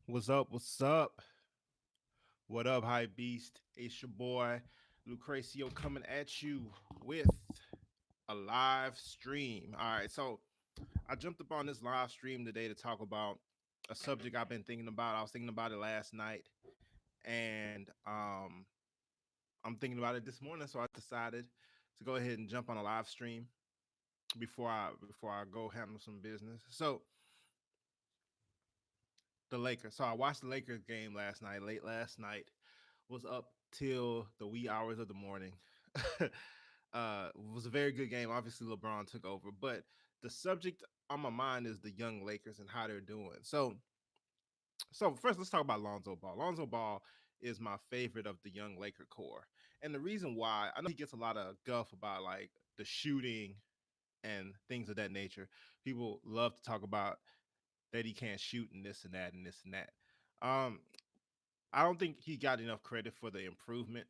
What's up? What's up? What up, Hype Beast? It's your boy Lucrecio coming at you with a live stream. All right, so I jumped up on this live stream today to talk about a subject I've been thinking about. I was thinking about it last night, and I'm thinking about it this morning. So I decided to go ahead and jump on a live stream before I go handle some business. So the Lakers. So I watched the Lakers game last night, late last night. Was up till the wee hours of the morning. Was a very good game. Obviously, LeBron took over, but the subject on my mind is the young Lakers and how they're doing. So first, let's talk about Lonzo Ball. Lonzo Ball is my favorite of the young Laker core, and the reason why I know he gets a lot of guff about like the shooting and things of that nature. People love to talk about that he can't shoot and this and that and this and that. Um, I don't think he got enough credit for the improvement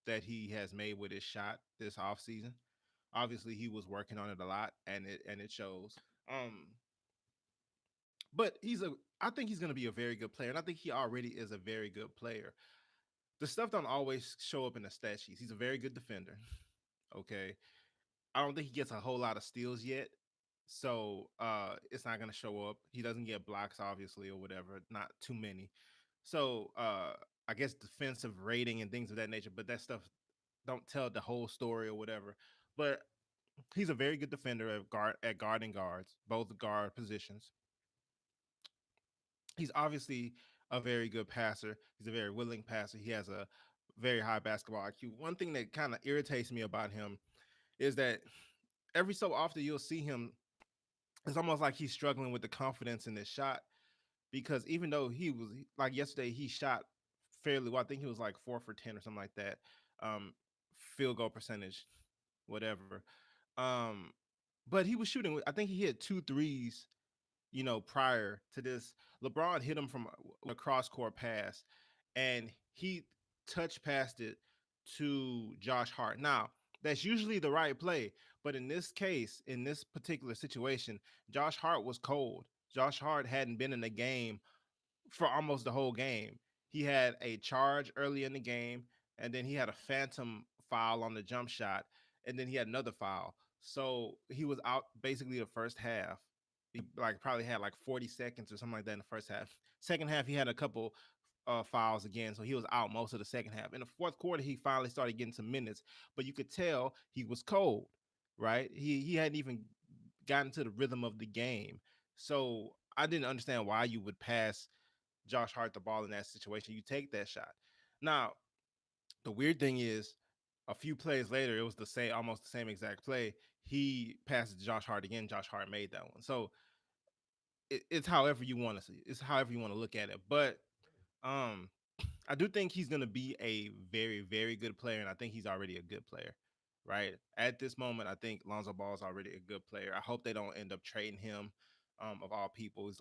that he has made with his shot this offseason. Obviously, he was working on it a lot, and it shows. Um, but I think he's going to be a very good player, and I think he already is a very good player. The stuff don't always show up in the stat sheets. He's a very good defender. Okay, I don't think he gets a whole lot of steals yet, so it's not going to show up. He doesn't get blocks, obviously, or whatever. Not too many. So I guess defensive rating and things of that nature, but that stuff don't tell the whole story or whatever. But he's a very good defender at guard and guards, both guard positions. He's obviously a very good passer. He's a very willing passer. He has a very high basketball IQ. One thing that kind of irritates me about him is that every so often you'll see him. It's almost like he's struggling with the confidence in his shot because even though he was like yesterday, he shot fairly well. I think he was like 4 for 10 or something like that. Um, Field goal percentage, whatever. Um, but he was shooting. I think he hit two threes. Prior to this, LeBron hit him from a cross court pass, and he touch passed it to Josh Hart. Now that's usually the right play, but in this case, in this particular situation, Josh Hart was cold. Josh Hart hadn't been in the game for almost the whole game. He had a charge early in the game, and then he had a phantom foul on the jump shot, and then he had another foul. So he was out basically the first half. He like probably had like 40 seconds or something like that in the first half. Second half, he had a couple fouls again, so he was out most of the second half. In the fourth quarter, he finally started getting some minutes, but you could tell he was cold, right? He hadn't even gotten to the rhythm of the game. So I didn't understand why you would pass Josh Hart the ball in that situation. You take that shot. Now, the weird thing is, a few plays later, it was the same, almost the same exact play. He passed to Josh Hart again. Josh Hart made that one. So it's however you want to see. It's however you want to look at it. But um, I do think he's going to be a very, very good player, and I think he's already a good player. Right at this moment, I think Lonzo Ball is already a good player. I hope they don't end up trading him. Of all people,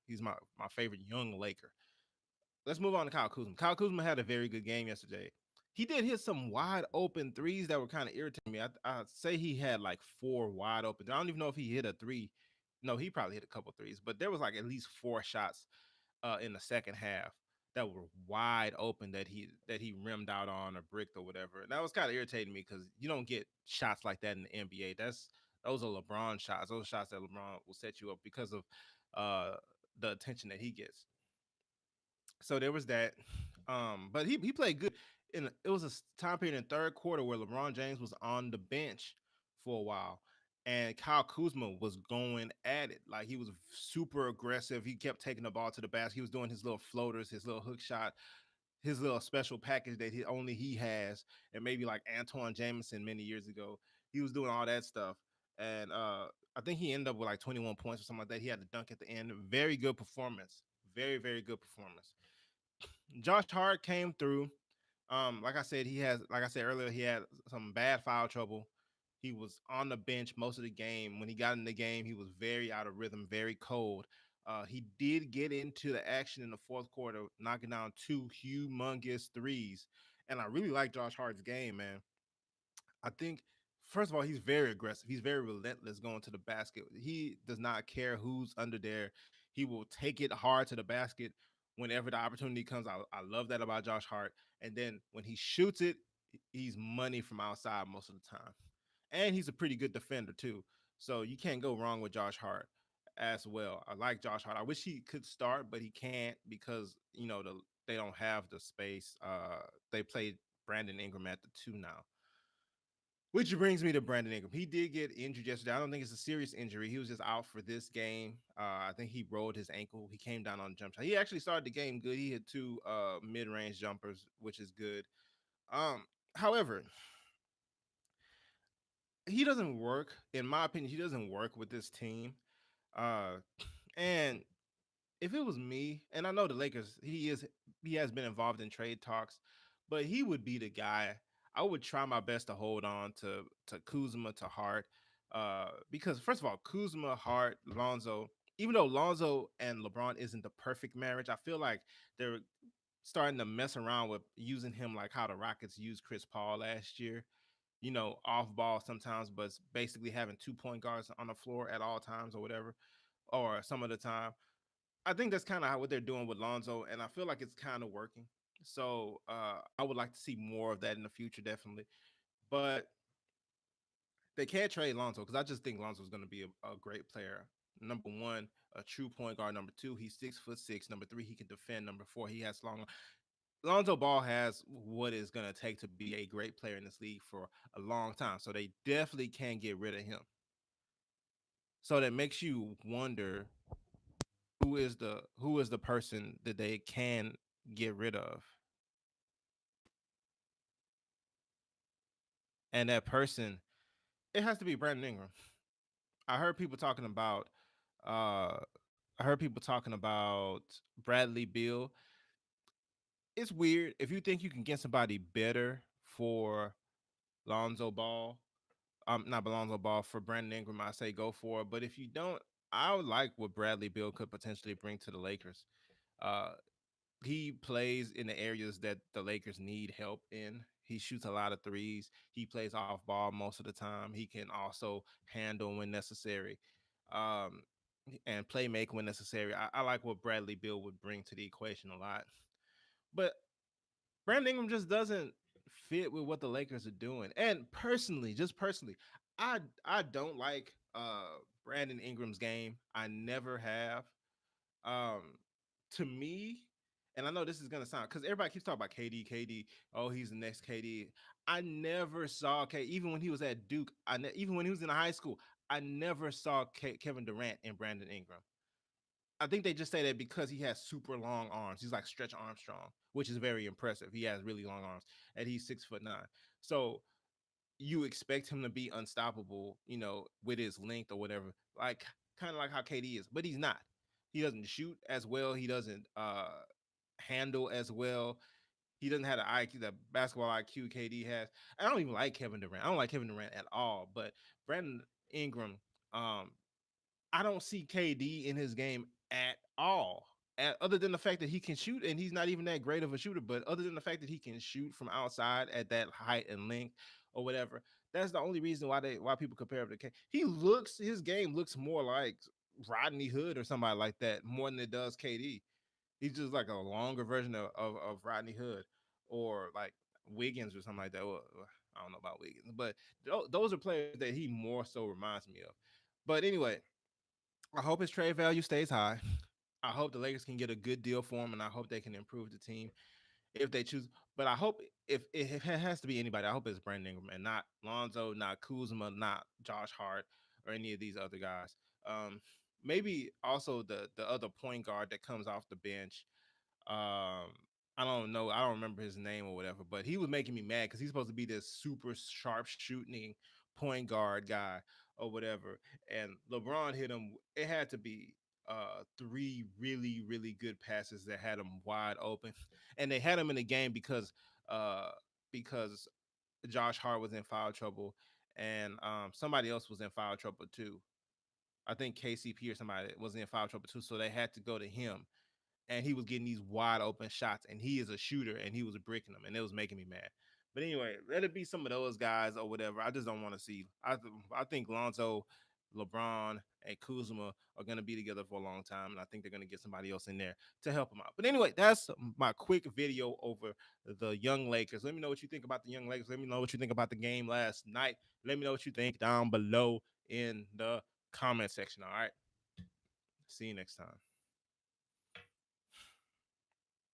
he's my favorite young Laker. Let's move on to Kyle Kuzma. Kyle Kuzma had a very good game yesterday. He did hit some wide open threes that were kind of irritating me. I'd say he had like four wide open. I don't even know if he hit a three. No, he probably hit a couple threes, but there was like at least four shots in the second half that were wide open that he rimmed out on or bricked or whatever. And that was kind of irritating me because you don't get shots like that in the NBA. Those are LeBron shots. Those shots that LeBron will set you up because of uh, the attention that he gets. So there was that. But he played good. It was a time period in third quarter where LeBron James was on the bench for a while, and Kyle Kuzma was going at it. Like he was super aggressive. He kept taking the ball to the basket. He was doing his little floaters, his little hook shot, his little special package that only he has, and maybe like Antoine Jameson many years ago. He was doing all that stuff, and I think he ended up with like 21 points or something like that. He had to dunk at the end. Very good performance. Very, very good performance. Josh Hart came through. Like I said earlier, he had some bad foul trouble. He was on the bench most of the game. When he got in the game, he was very out of rhythm, very cold. He did get into the action in the fourth quarter, knocking down two humongous threes. And I really like Josh Hart's game, man. I think, first of all, he's very aggressive. He's very relentless going to the basket. He does not care who's under there. He will take it hard to the basket whenever the opportunity comes. I love that about Josh Hart. And then when he shoots it, he's money from outside most of the time. And he's a pretty good defender too. So you can't go wrong with Josh Hart as well. I like Josh Hart. I wish he could start, but he can't because they don't have the space. They played Brandon Ingram at the two now. Which brings me to Brandon Ingram. He did get injured yesterday. I don't think it's a serious injury. He was just out for this game. I think he rolled his ankle. He came down on a jump shot. He actually started the game good. He hit two mid-range jumpers, which is good. However, he doesn't work, in my opinion. He doesn't work with this team. Uh, and if it was me, and I know the Lakers, he has been involved in trade talks, but he would be the guy. I would try my best to hold on to Kuzma, to Hart, because first of all, Kuzma, Hart, Lonzo. Even though Lonzo and LeBron isn't the perfect marriage, I feel like they're starting to mess around with using him like how the Rockets used Chris Paul last year. Off ball sometimes, but basically having 2 point guards on the floor at all times or whatever, or some of the time. I think that's kind of what they're doing with Lonzo, and I feel like it's kind of working. So I would like to see more of that in the future, definitely. But they can't trade Lonzo because I just think Lonzo is going to be a great player. Number one, a true point guard. Number two, he's 6'6". Number three, he can defend. Number four, he has long. Lonzo Ball has what it's going to take to be a great player in this league for a long time. So they definitely can't get rid of him. So that makes you wonder who is the person that they can get rid of, and that person, it has to be Brandon Ingram. I heard people talking about uh I heard people talking about Bradley Beal. It's weird if you think you can get somebody better for Lonzo Ball. Not Lonzo Ball, for Brandon Ingram. I say go for it. But if you don't, I would like what Bradley Beal could potentially bring to the Lakers. Uh, he plays in the areas that the Lakers need help in. He shoots a lot of threes. He plays off ball most of the time. He can also handle when necessary, um, and play make when necessary. I like what Bradley Beal would bring to the equation a lot. But Brandon Ingram just doesn't fit with what the Lakers are doing. And personally, just personally, I don't like Brandon Ingram's game. I never have. Um, to me, and I know this is gonna sound, because everybody keeps talking about KD, KD. Oh, he's the next KD. I never saw K. Even when he was at Duke, even when he was in high school, I never saw Kevin Durant and Brandon Ingram. I think they just say that because he has super long arms. He's like Stretch Armstrong, which is very impressive. He has really long arms, and he's 6'9". So you expect him to be unstoppable, with his length or whatever, like kind of like how KD is, but he's not. He doesn't shoot as well. He doesn't handle as well. He doesn't have the IQ, the basketball IQ KD has. I don't even like Kevin Durant. I don't like Kevin Durant at all. But Brandon Ingram, um, I don't see KD in his game at all. Other than the fact that he can shoot, and he's not even that great of a shooter, but other than the fact that he can shoot from outside at that height and length or whatever, that's the only reason why people compare him to K. His game looks more like Rodney Hood or somebody like that more than it does KD. He's just like a longer version of Rodney Hood, or like Wiggins or something like that. Well, I don't know about Wiggins, but those are players that he more so reminds me of. But anyway, I hope his trade value stays high. I hope the Lakers can get a good deal for him, and I hope they can improve the team if they choose. But I hope, if it has to be anybody, I hope it's Brandon Ingram and not Lonzo, not Kuzma, not Josh Hart, or any of these other guys. Um, Maybe also the other point guard that comes off the bench. um I don't know. I don't remember his name or whatever, but he was making me mad because he's supposed to be this super sharp shooting point guard guy or whatever. And LeBron hit him. It had to be three really, really good passes that had him wide open. And they had him in the game uh because Josh Hart was in foul trouble, and somebody else was in foul trouble too. I think KCP or somebody was in foul trouble too. So they had to go to him, and he was getting these wide open shots, and he is a shooter, and he was bricking them, and it was making me mad. But anyway, let it be some of those guys or whatever. I just don't want to see. I think Lonzo. LeBron and Kuzma are going to be together for a long time, and I think they're going to get somebody else in there to help them out. But anyway, that's my quick video over the young Lakers. Let me know what you think about the young Lakers. Let me know what you think about the game last night. Let me know what you think down below in the comment section. All right. See you next time.